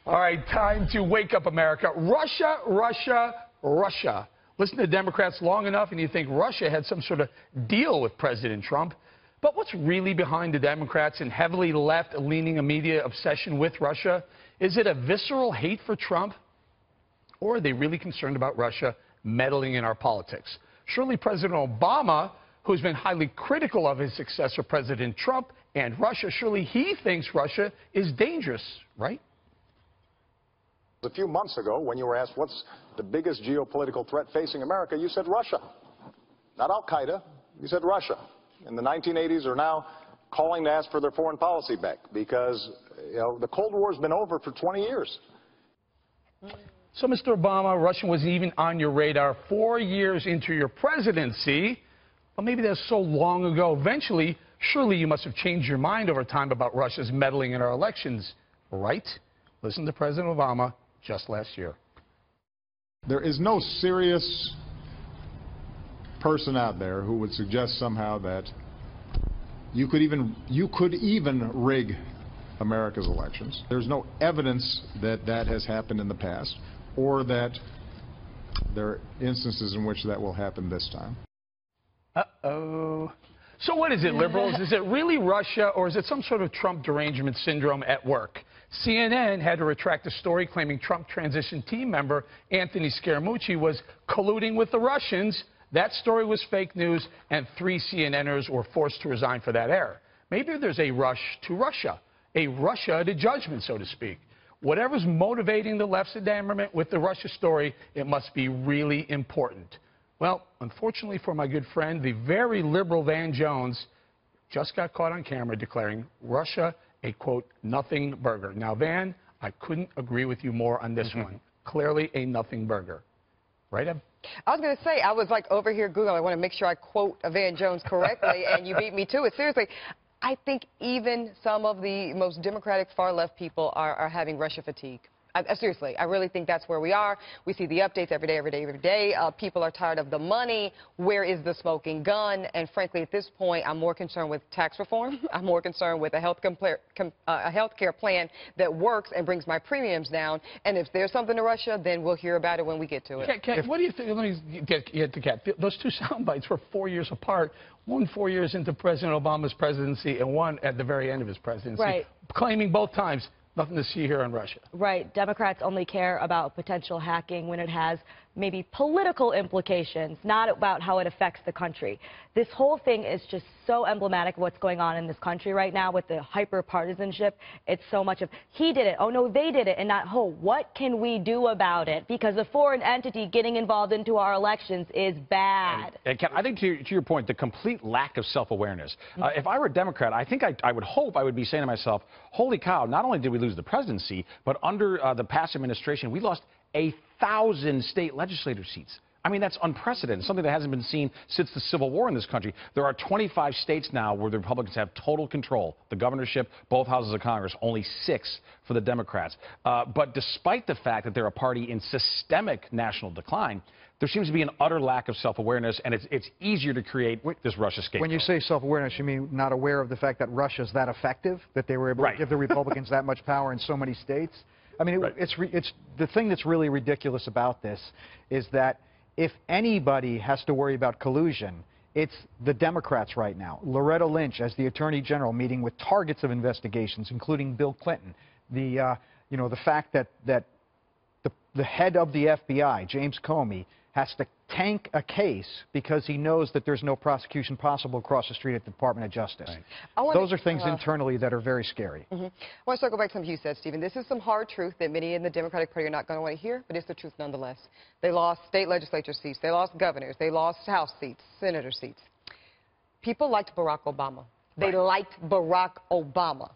All right, time to wake up, America. Russia, Russia, Russia. Listen to Democrats long enough and you think Russia had some sort of deal with President Trump. But what's really behind the Democrats and heavily left-leaning media obsession with Russia? Is it a visceral hate for Trump? Or are they really concerned about Russia meddling in our politics? Surely President Obama, who's been highly critical of his successor, President Trump, and Russia, surely he thinks Russia is dangerous, right? A few months ago, when you were asked what's the biggest geopolitical threat facing America, you said Russia. Not Al-Qaeda, you said Russia. In the 1980s are now calling to ask for their foreign policy back because, the Cold War's been over for 20 years. So, Mr. Obama, Russia wasn't even on your radar 4 years into your presidency. Well, maybe that's so long ago. Eventually, surely you must have changed your mind over time about Russia's meddling in our elections, right? Listen to President Obama just last year. There is no serious person out there who would suggest somehow that you could even rig America's elections. There's no evidence that that has happened in the past or that there are instances in which that will happen this time. Uh-oh. So what is it, liberals? Is it really Russia, or is it some sort of Trump derangement syndrome at work? CNN had to retract a story claiming Trump transition team member Anthony Scaramucci was colluding with the Russians. That story was fake news, and 3 CNNers were forced to resign for that error. Maybe there's a rush to Russia, a Russia to judgment, so to speak. Whatever's motivating the left's enamourment with the Russia story, it must be really important. Well, unfortunately for my good friend, the very liberal Van Jones just got caught on camera declaring Russia a, quote, nothing burger. Now, Van, I couldn't agree with you more on this one. Clearly a nothing burger. Right, Eb? I was going to say, I was like over here Googling. I want to make sure I quote Van Jones correctly, and you beat me to it. Seriously, I think even some of the most democratic far-left people are having Russia fatigue. Seriously, I really think that's where we are. We see the updates every day. People are tired of the money. Where is the smoking gun? And frankly, at this point, I'm more concerned with tax reform. I'm more concerned with a health care plan that works and brings my premiums down. And if there's something to Russia, then we'll hear about it when we get to it. Kat, what do you think? Let me get to Kat. Those two sound bites were 4 years apart. One 4 years into President Obama's presidency and one at the very end of his presidency. Right. Claiming both times, nothing to see here on Russia. Right. Democrats only care about potential hacking when it has maybe political implications, not about how it affects the country. This whole thing is just so emblematic of what's going on in this country right now with the hyper-partisanship. It's so much of, he did it, oh no, they did it, and not, oh, what can we do about it? Because a foreign entity getting involved into our elections is bad. And Ken, I think to your point, the complete lack of self-awareness. If I were a Democrat, I think I would hope I would be saying to myself, holy cow, not only did we lose the presidency, but under the past administration, we lost 1,000 state legislator seats. I mean, that's unprecedented, something that hasn't been seen since the Civil War in this country. There are 25 states now where the Republicans have total control. The governorship, both houses of Congress, only 6 for the Democrats. But despite the fact that they're a party in systemic national decline, there seems to be an utter lack of self-awareness, and it's easier to create this Russia scapegoat. When you say self-awareness, you mean not aware of the fact that Russia's that effective, that they were able to give the Republicans that much power in so many states? I mean, it's the thing that's really ridiculous about this is that if anybody has to worry about collusion, it's the Democrats right now. Loretta Lynch, as the Attorney General, meeting with targets of investigations, including Bill Clinton. The fact that the head of the FBI, James Comey, has to tank a case because he knows that there's no prosecution possible across the street at the Department of Justice. Right. Those are things internally that are very scary. I want to circle back to something you said, Stephen. This is some hard truth that many in the Democratic Party are not going to want to hear, but it's the truth nonetheless. They lost state legislature seats. They lost governors. They lost House seats, senator seats. People liked Barack Obama. They liked Barack Obama.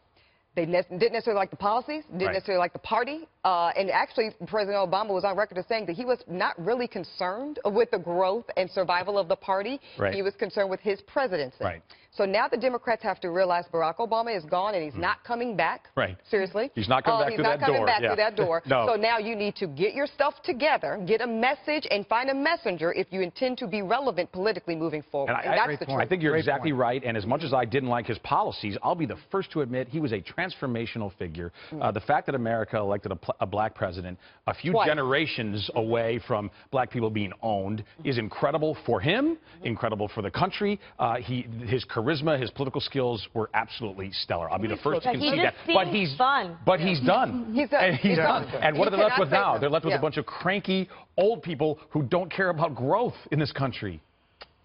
They didn't necessarily like the policies, didn't necessarily like the party. And actually, President Obama was on record as saying that he was not really concerned with the growth and survival of the party. He was concerned with his presidency. So now the Democrats have to realize Barack Obama is gone and he's not coming back. Seriously. He's not coming back through that door. He's not coming back through that door. So now you need to get your stuff together, get a message, and find a messenger if you intend to be relevant politically moving forward. And that's the truth. I think you're exactly right. And as much as I didn't like his policies, I'll be the first to admit he was a transformational figure. The fact that America elected a black president a few generations away from black people being owned is incredible for him, incredible for the country. His charisma, his political skills were absolutely stellar. I'll be the first to concede that. But he's done. He's done. He's done. And what are they left with now? They're left with a bunch of cranky old people who don't care about growth in this country.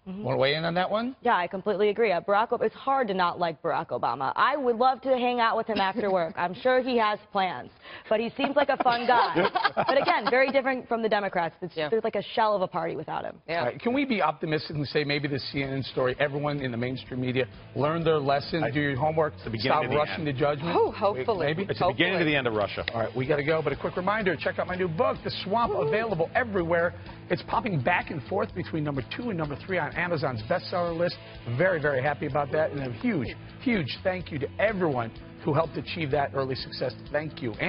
Want to weigh in on that one? Yeah, I completely agree. It's hard to not like Barack Obama. I would love to hang out with him after work. I'm sure he has plans, but he seems like a fun guy. But again, very different from the Democrats. There's like a shell of a party without him. Yeah. Right. Can we be optimistic and say maybe the CNN story, everyone in the mainstream media learned their lesson, do your homework, stop rushing to judgment? Oh, hopefully. Maybe. It's the beginning to the end of Russia. All right, we got to go, but a quick reminder, check out my new book, The Swamp, available everywhere. It's popping back and forth between number 2 and number 3 on Amazon's bestseller list. Very, very happy about that. And a huge, huge thank you to everyone who helped achieve that early success. Thank you. And